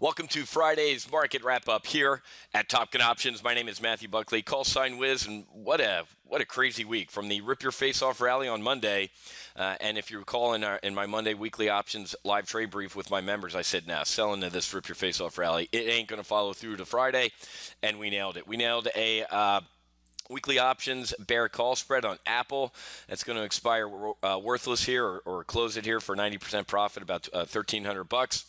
Welcome to Friday's market wrap-up here at Top Gun Options. My name is Matthew Buckley, call sign Wiz, and what a crazy week from the Rip Your Face Off rally on Monday. And if you recall in my Monday weekly options live trade brief with my members, I said, nah, sell into this Rip Your Face Off rally. It ain't going to follow through to Friday, and we nailed it. We nailed a weekly options bear call spread on Apple. That's going to expire worthless here or close it here for 90% profit, about $1,300.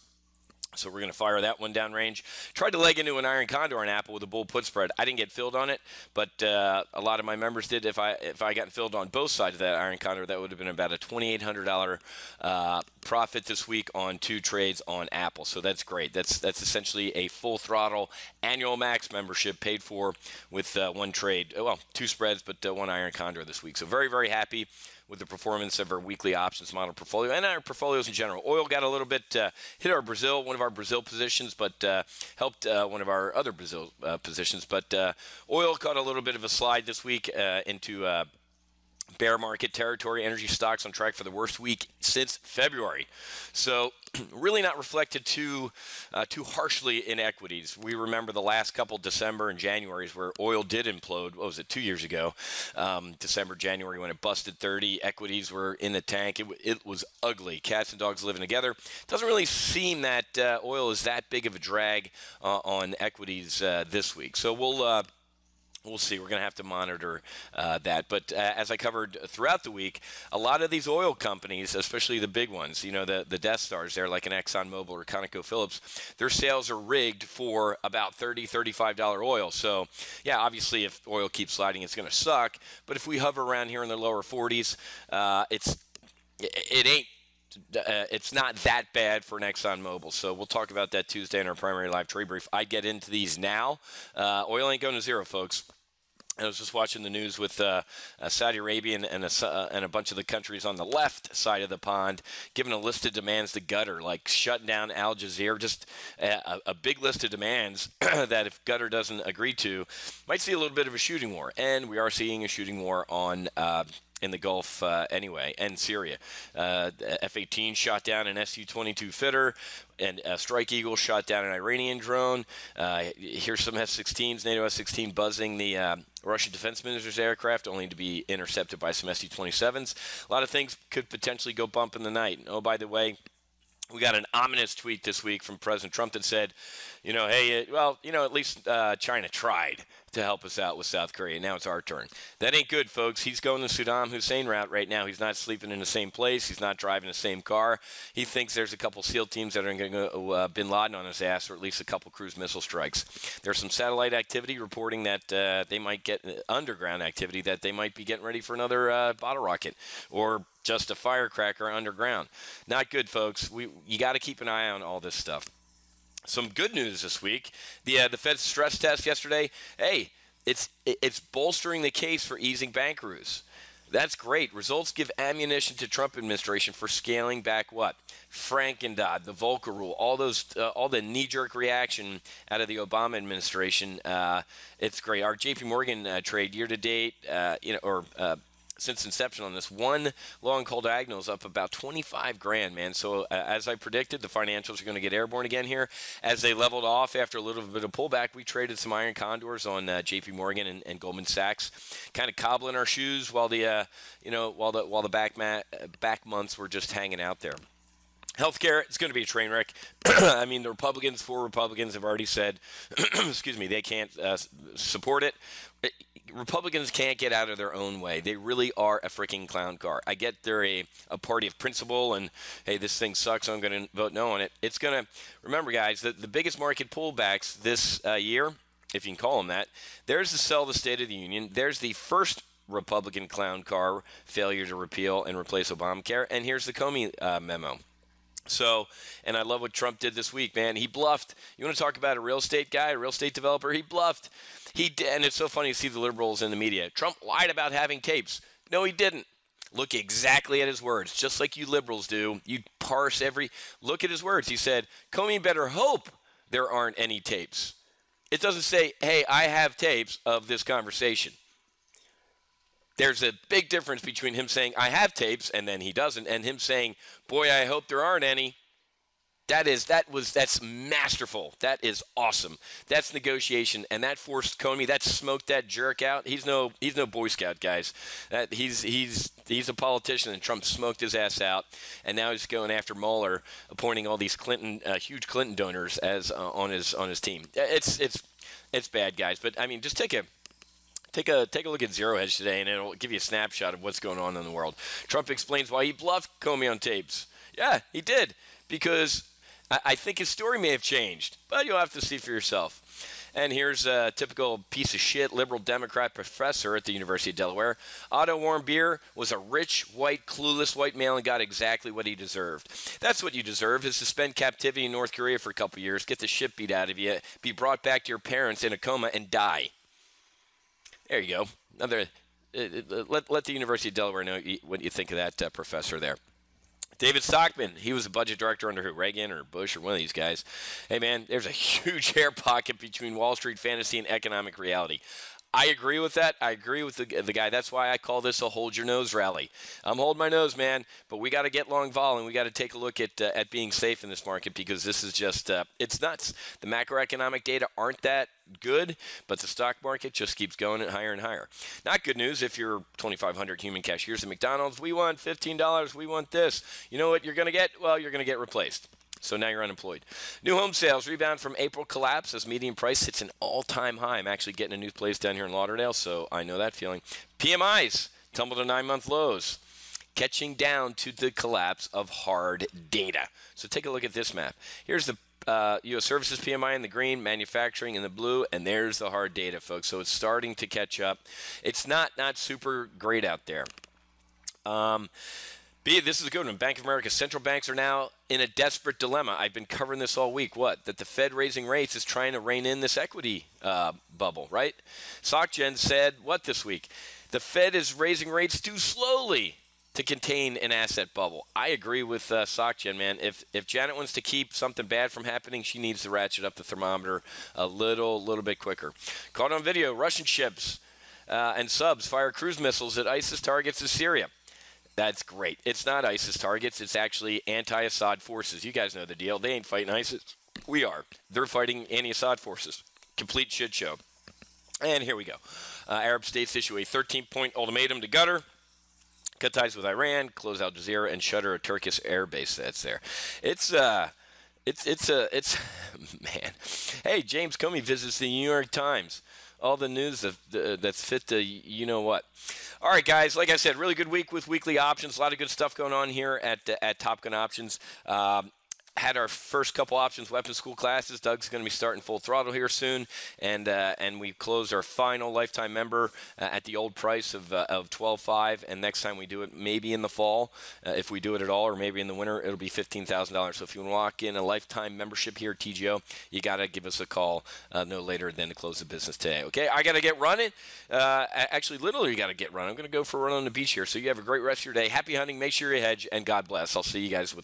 So we're going to fire that one downrange. Tried to leg into an iron condor on Apple with a bull put spread. I didn't get filled on it, but a lot of my members did. If I gotten filled on both sides of that iron condor, that would have been about a $2,800 profit this week on 2 trades on Apple. So that's great. That's essentially a full throttle annual max membership paid for with 1 trade. Well, 2 spreads, but 1 iron condor this week. So very, very happy with the performance of our weekly options model portfolio and our portfolios in general. Oil got a little bit hit one of our Brazil positions, but helped one of our other Brazil positions. But oil caught a little bit of a slide this week into bear market territory. Energy stocks on track for the worst week since February. So really not reflected too harshly in equities. We remember the last couple December and Januaries where oil did implode. What was it, 2 years ago? December, January, when it busted 30. Equities were in the tank. It was ugly. Cats and dogs living together. Doesn't really seem that oil is that big of a drag on equities this week. So we'll see. We're going to have to monitor that. But as I covered throughout the week, a lot of these oil companies, especially the big ones, the Death Stars there, like an ExxonMobil or ConocoPhillips, their sales are rigged for about $30, $35 oil. So, yeah, obviously if oil keeps sliding, it's going to suck. But if we hover around here in the lower 40s, it's not that bad for an ExxonMobil. So we'll talk about that Tuesday in our primary live trade brief. I get into these now. Oil ain't going to zero, folks. I was just watching the news with Saudi Arabia and a bunch of the countries on the left side of the pond giving a list of demands to Qatar, like shutting down Al Jazeera, just a big list of demands that if Qatar doesn't agree to, might see a little bit of a shooting war. And we are seeing a shooting war on in the Gulf anyway, and Syria. F-18 shot down an Su-22 fitter, and Strike Eagle shot down an Iranian drone. Here's some F-16s, NATO F-16 buzzing the Russian defense minister's aircraft, only to be intercepted by some Su-27s. A lot of things could potentially go bump in the night. And, oh, by the way, we got an ominous tweet this week from President Trump that said, hey, at least China tried to help us out with South Korea. Now it's our turn. That ain't good, folks. He's going the Saddam Hussein route right now. He's not sleeping in the same place. He's not driving the same car. He thinks there's a couple SEAL teams that are going to go Bin Laden on his ass, or at least a couple cruise missile strikes. There's some satellite activity reporting that they might get underground activity, that they might be getting ready for another bottle rocket or just a firecracker underground. Not good, folks. You got to keep an eye on all this stuff. Some good news this week. The Fed's stress test yesterday, hey, it's bolstering the case for easing bank rules. That's great. Results give ammunition to Trump administration for scaling back what? Franken-Dodd, the Volcker rule, all the knee-jerk reaction out of the Obama administration. It's great. Our J.P. Morgan trade year to date, since inception on this, one long call diagonal is up about 25 grand, man. So as I predicted, the financials are going to get airborne again here. As they leveled off after a little bit of pullback, we traded some iron condors on J.P. Morgan and Goldman Sachs, kind of cobbling our shoes while the back months were just hanging out there. Healthcare, it's going to be a train wreck. I mean, the 4 Republicans have already said, excuse me, they can't support it. Republicans can't get out of their own way. They really are a freaking clown car. I get they're a party of principle and, hey, this thing sucks, so I'm going to vote no on it. It's going to, remember, guys, the biggest market pullbacks this year, if you can call them that, there's the sell the State of the Union. There's the first Republican clown car failure to repeal and replace Obamacare. And here's the Comey memo. So, and I love what Trump did this week, man. He bluffed. You want to talk about a real estate guy, a real estate developer? He bluffed. He did, and it's so funny to see the liberals in the media. Trump lied about having tapes. No, he didn't. Look exactly at his words, just like you liberals do. You parse look at his words. He said, Comey better hope there aren't any tapes. It doesn't say, hey, I have tapes of this conversation. There's a big difference between him saying, I have tapes, and then he doesn't, and him saying, boy, I hope there aren't any. That's masterful. That is awesome. That's negotiation, and that forced Comey. That smoked that jerk out. He's no Boy Scout, guys. He's a politician, and Trump smoked his ass out, and now he's going after Mueller, appointing all these huge Clinton donors as on his team. It's bad, guys. But I mean, just take a look at Zero Hedge today, and it'll give you a snapshot of what's going on in the world. Trump explains why he bluffed Comey on tapes. Yeah, he did, because I think his story may have changed, but you'll have to see for yourself. And here's a typical piece of shit liberal Democrat professor at the University of Delaware. Otto Warmbier was a rich, white, clueless white male and got exactly what he deserved. That's what you deserve, is to spend captivity in North Korea for a couple years, get the shit beat out of you, be brought back to your parents in a coma, and die. There you go. Let the University of Delaware know what you think of that professor there. David Stockman, he was a budget director under who? Reagan or Bush or one of these guys. Hey, man, there's a huge air pocket between Wall Street fantasy and economic reality. I agree with that. I agree with the guy. That's why I call this a hold your nose rally. I'm holding my nose, man, but we got to get long vol, and we got to take a look at being safe in this market, because this is just it's nuts. The macroeconomic data aren't that good, but the stock market just keeps going higher and higher. Not good news if you're 2,500 human cashiers at McDonald's. We want $15. We want this. You know what you're going to get? Well, you're going to get replaced. So now you're unemployed. New home sales rebound from April collapse as median price hits an all-time high. I'm actually getting a new place down here in Lauderdale, so I know that feeling. PMIs tumbled to 9-month lows, catching down to the collapse of hard data. So take a look at this map. Here's the U.S. services PMI in the green, manufacturing in the blue, and there's the hard data, folks. So it's starting to catch up. It's not super great out there. This is a good one. Bank of America. Central banks are now in a desperate dilemma. I've been covering this all week. What? That the Fed raising rates is trying to rein in this equity bubble, right? SocGen said what this week? The Fed is raising rates too slowly to contain an asset bubble. I agree with SocGen, man. If Janet wants to keep something bad from happening, she needs to ratchet up the thermometer a little bit quicker. Caught on video, Russian ships and subs fire cruise missiles at ISIS targets in Syria. That's great. It's not ISIS targets. It's actually anti-Assad forces. You guys know the deal. They ain't fighting ISIS. We are. They're fighting anti-Assad forces. Complete shit show. And here we go. Arab states issue a 13-point ultimatum to Qatar. Cut ties with Iran, close Al Jazeera, and shutter a Turkish air base that's there. It's man. Hey, James Comey visits the New York Times. All the news that's fit to you know what. All right, guys. Like I said, really good week with weekly options. A lot of good stuff going on here at Top Gun Options. Had our first couple options weapons school classes. Doug's going to be starting full throttle here soon, and we closed our final lifetime member at the old price of $12,500. And next time we do it, maybe in the fall, if we do it at all, or maybe in the winter, it'll be $15,000. So if you want to lock in a lifetime membership here at TGO, you got to give us a call no later than to close the business today. Okay, I got to get running. Actually, literally, got to get running. I'm going to go for a run on the beach here. So you have a great rest of your day. Happy hunting. Make sure you hedge, and God bless. I'll see you guys with